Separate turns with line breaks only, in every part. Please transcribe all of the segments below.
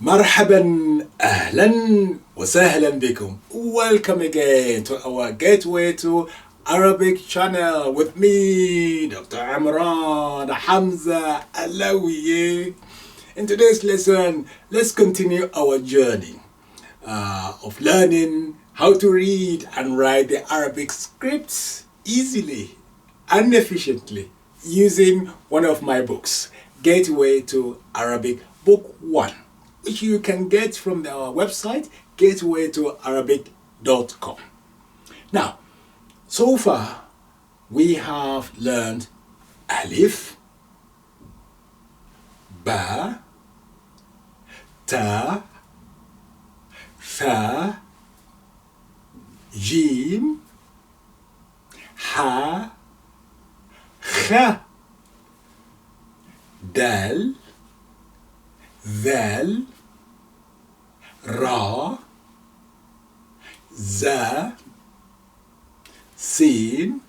مرحبا أهلا وسهلا بكم. Welcome again to our Gateway to Arabic channel with me, Dr. Imran Hamza Alawiye. In today's lesson, let's continue our journey of learning how to read and write the Arabic scripts easily and efficiently using one of my books, Gateway to Arabic Book 1, which you can get from our website, gatewaytoarabic.com. Now, so far, we have learned Alif, Ba, Ta, Tha, Jim, Ha, Kha, Dal, Zal, Ra, Za, Sin,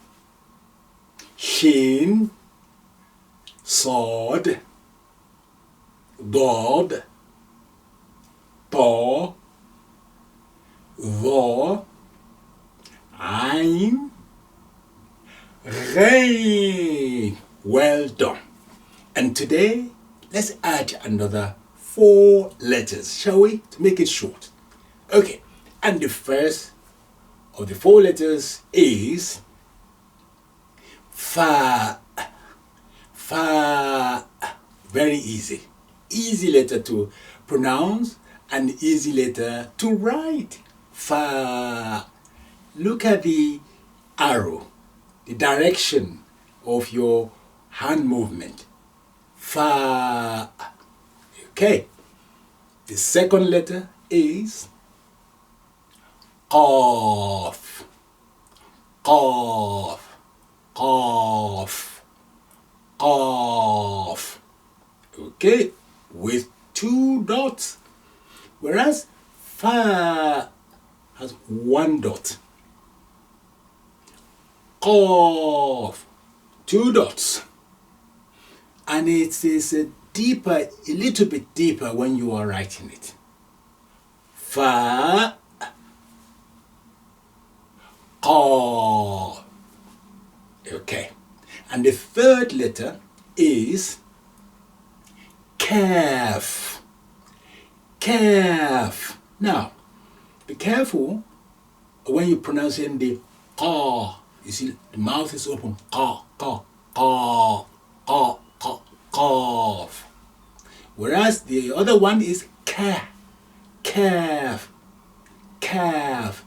Shin, Sod, Dod, Ta, Dha, Ain, Ghain. Well done. And today, let's add another 4 letters, shall we? To make it short. Okay, and the first of the 4 letters is Fa. Fa. Very easy. Easy letter to pronounce and easy letter to write. Fa. Look at the arrow, the direction of your hand movement. Fa. Okay. The second letter is Qaaf. Qaaf. Qaaf. Qaaf. Okay. With 2 dots. Whereas Fa has 1 dot. Qaaf. 2 dots. And it is a little bit deeper when you are writing it. Fa, Qaaf. Okay. And the third letter is Kaaf. Kaaf. Now, be careful when you're pronouncing the Qa. You see, the mouth is open. Qa, Qa, Qa, Qa, Qa, Qaaf. Whereas the other one is Ka, Kaaf, Kaaf.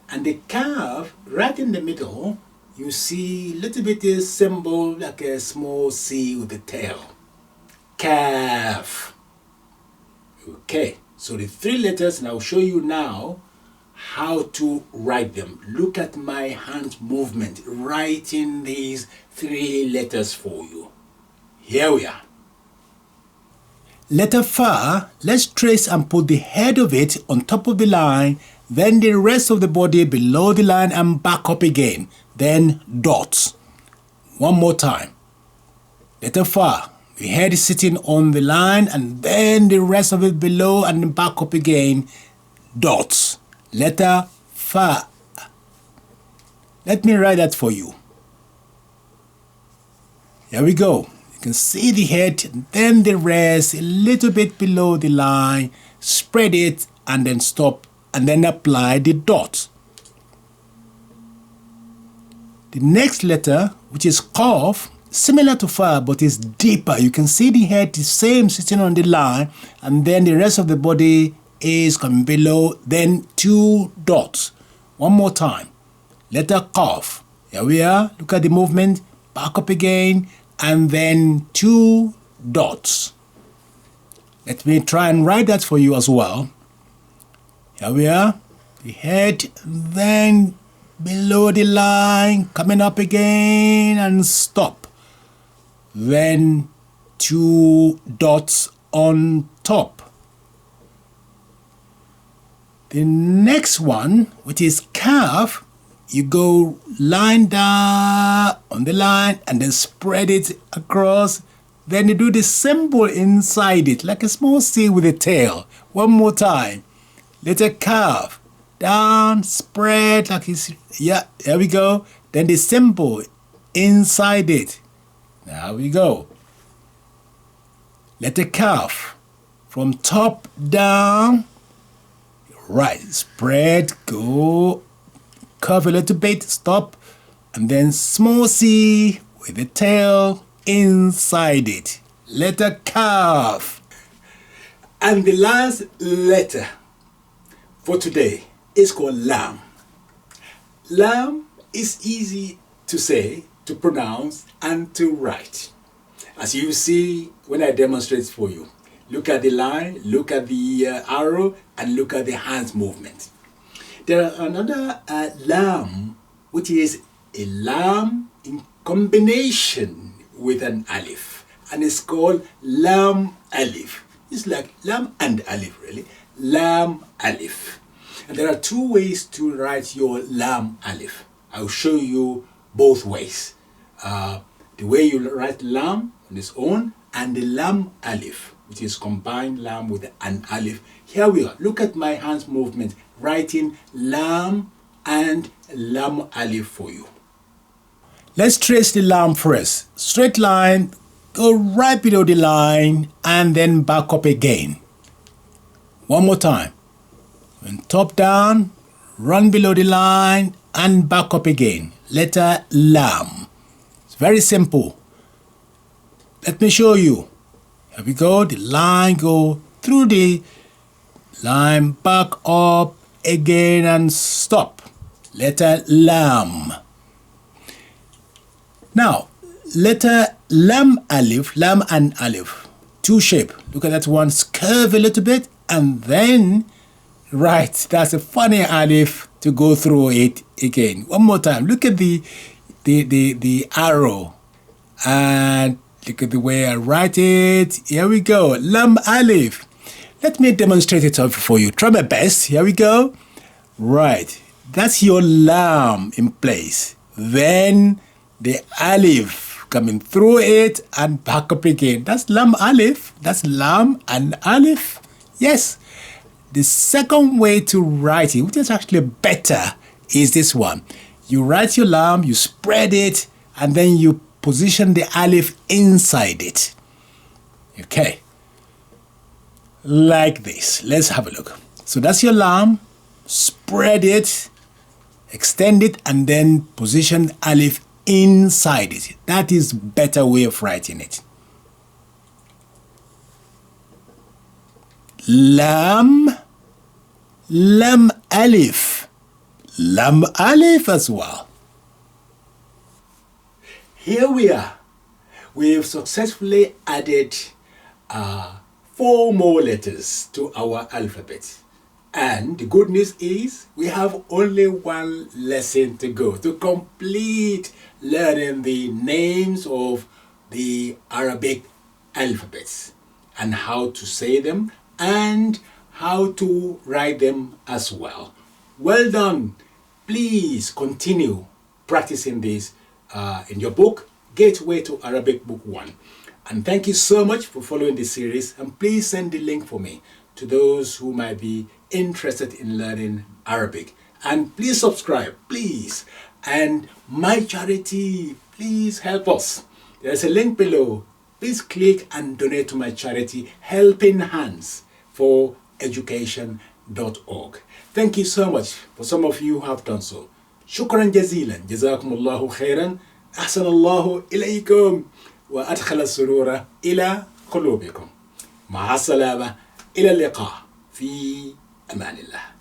And the Kaaf, right in the middle, you see a little bit of symbol like a small C with a tail. Kaaf. Okay, so the 3 letters, and I'll show you now how to write them. Look at my hand movement, writing these 3 letters for you. Here we are. Letter Fa, let's trace and put the head of it on top of the line, then the rest of the body below the line and back up again, then dots. One more time. Letter Fa, the head is sitting on the line and then the rest of it below and back up again, dots. Letter Fa. Let me write that for you. Here we go. You can see the head, then the rest, a little bit below the line, spread it and then stop and then apply the dot. The next letter, which is Qaaf, similar to Fa but is deeper. You can see the head the same sitting on the line and then the rest of the body is coming below, then 2 dots. One more time. Letter Qaaf. Here we are. Look at the movement. Back up again. And then 2 dots. Let me try and write that for you as well. Here we are. The head, then below the line, coming up again and stop. Then 2 dots on top. The next one, which is Kaaf, you go line down on the line and then spread it across, Then you do the symbol inside it, like a small C with a tail. One more time. Letter Kaaf. Down, spread, like it's, yeah, there we go. Then the symbol inside it. There we go. Letter Kaaf. From top down. Right, spread, go, curve a little bit, stop, and then small C with the tail inside it. Letter Kaaf. And the last letter for today is called Laam. Laam is easy to say, to pronounce, and to write. As you see when I demonstrate for you. Look at the line, look at the arrow, and look at the hands movement. There are another Laam, which is a Laam in combination with an Alif. And it's called Laam Alif. It's like Laam and Alif, really. Laam Alif. And there are two ways to write your Laam Alif. I'll show you both ways. The way you write Laam on its own, and the Laam Alif, which is combined Laam with an Alif. Here we are. Look at my hands movement, writing Laam and Laam Alif for you. Let's trace the Laam first. Straight line, go right below the line, and then back up again. One more time. When top down, run below the line, and back up again. Letter Laam. It's very simple. Let me show you. Here we go, the line go through the line, back up again and stop. Letter Laam. Now, letter Laam Alif, Laam and Alif, two shape. Look at that one, curve a little bit and then right. That's a funny Alif to go through it again. One more time. Look at the arrow and look at the way I write it. Here we go. Laam Alif. Let me demonstrate it for you. Try my best. Here we go. Right. That's your Laam in place. Then the Alif coming through it and back up again. That's Laam Alif. That's Laam and Alif. Yes. The second way to write it, which is actually better, is this one. You write your Laam, you spread it, and then you position the Alif inside it. Okay. Like this. Let's have a look. So that's your Laam. Spread it, extend it, and then position Alif inside it. That is better way of writing it. Laam, Laam Alif, Laam Alif as well. Here we are. We have successfully added 4 more letters to our alphabet. And the good news is we have only one lesson to go to complete learning the names of the Arabic alphabets and how to say them and how to write them as well. Well done. Please continue practicing this in your book, Gateway to Arabic Book 1. And thank you so much for following this series, and please send the link for me to those who might be interested in learning Arabic. And please subscribe, please. And my charity, please help us. There's a link below. Please click and donate to my charity, Helping Hands for Education.org. Thank you so much for some of you who have done so. Shukran jazilan, jazakumullahu khairan, ahsanallahu ilaykum, wa adkhala surura ila qulubikum. Ma'a salama, ila liqa, fi amanillah.